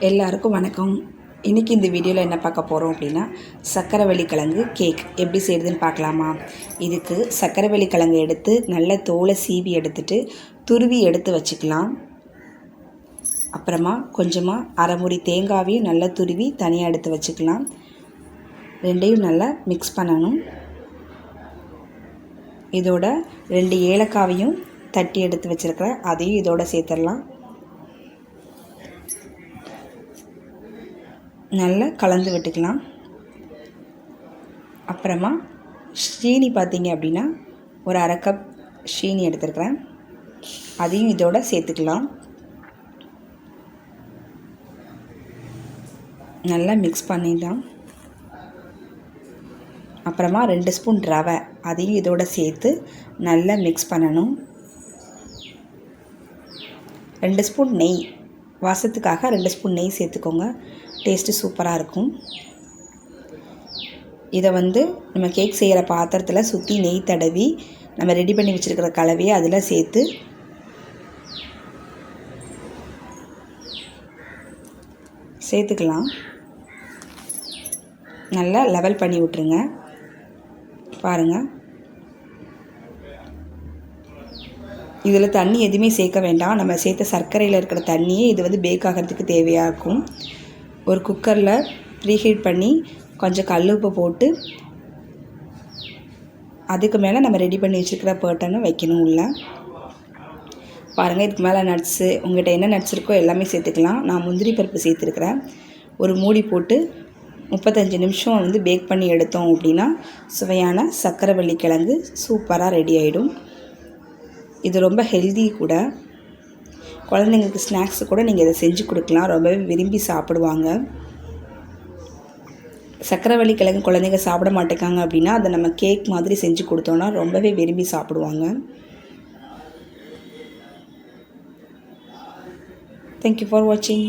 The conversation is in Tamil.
எல்லாருக்கும் வணக்கம். இன்றைக்கி இந்த வீடியோவில் என்ன பார்க்க போகிறோம் அப்படின்னா, சக்கரவள்ளி கிழங்கு கேக் எப்படி செய்கிறதுன்னு பார்க்கலாமா? இதுக்கு சக்கரவள்ளி கிழங்கு எடுத்து நல்ல தோலை சீவி எடுத்துட்டு துருவி எடுத்து வச்சுக்கலாம். அப்புறமா கொஞ்சமாக அரை மூடி தேங்காவையும் நல்லா துருவி தனியாக எடுத்து வச்சுக்கலாம். ரெண்டையும் நல்லா மிக்ஸ் பண்ணணும். இதோட 2 ஏலக்காவையும் தட்டி எடுத்து வச்சுருக்கிறேன், அதையும் இதோட சேர்த்துடலாம். நல்லா கலந்து விட்டுக்கலாம். அப்புறமா சீனி பார்த்திங்க அப்படின்னா ஒரு அரை கப் சீனி எடுத்துருக்கிறேன், அதையும் இதோட சேர்த்துக்கலாம். நல்லா மிக்ஸ் பண்ணிடலாம். அப்புறமா 2 ஸ்பூன் ரவை, அதையும் இதோட சேர்த்து நல்லா மிக்ஸ் பண்ணணும். 2 ஸ்பூன் நெய், வாசத்துக்காக 2 ஸ்பூன் நெய் சேர்த்துக்கோங்க, டேஸ்ட்டு சூப்பராக இருக்கும். இதை நம்ம கேக் செய்கிற பாத்திரத்தில் சுற்றி நெய் தடவி நம்ம ரெடி பண்ணி வச்சுருக்கிற கலவையை அதில் சேர்த்துக்கலாம். நல்லா லெவல் பண்ணி விட்ருங்க. பாருங்கள், இதில் தண்ணி எதுவுமே சேர்க்க வேண்டாம். நம்ம சேர்த்த சர்க்கரையில் இருக்கிற தண்ணியே இது பேக் ஆகிறதுக்கு தேவையாக இருக்கும். ஒரு குக்கரில் ப்ரீஹீட் பண்ணி கொஞ்சம் கல் உப்பு போட்டு அதுக்கு மேலே நம்ம ரெடி பண்ணி வச்சுருக்கிற பேட்டர்னு வைக்கணும் உள்ள. பாருங்கள், இதுக்கு மேலே நட்ஸு உங்கள்கிட்ட என்ன நட்ஸ் இருக்கோ எல்லாமே சேர்த்துக்கலாம். நான் முந்திரி பருப்பு சேர்த்துருக்குறேன். ஒரு மூடி போட்டு 35 நிமிஷம் பேக் பண்ணி எடுத்தோம் அப்படின்னா சுவையான சக்கரவள்ளி கிழங்கு சூப்பராக ரெடி ஆகிடும். இது ரொம்ப ஹெல்தி கூட. குழந்தைங்களுக்கு ஸ்நாக்ஸு கூட நீங்கள் இதை செஞ்சு கொடுக்கலாம், ரொம்பவே விரும்பி சாப்பிடுவாங்க. சக்கரவள்ளி கிழங்கு குழந்தைங்க சாப்பிட மாட்டேங்காங்க அப்படின்னா அதை நம்ம கேக் மாதிரி செஞ்சு கொடுத்தோன்னா ரொம்பவே விரும்பி சாப்பிடுவாங்க. தேங்க்யூ ஃபார் வாட்சிங்.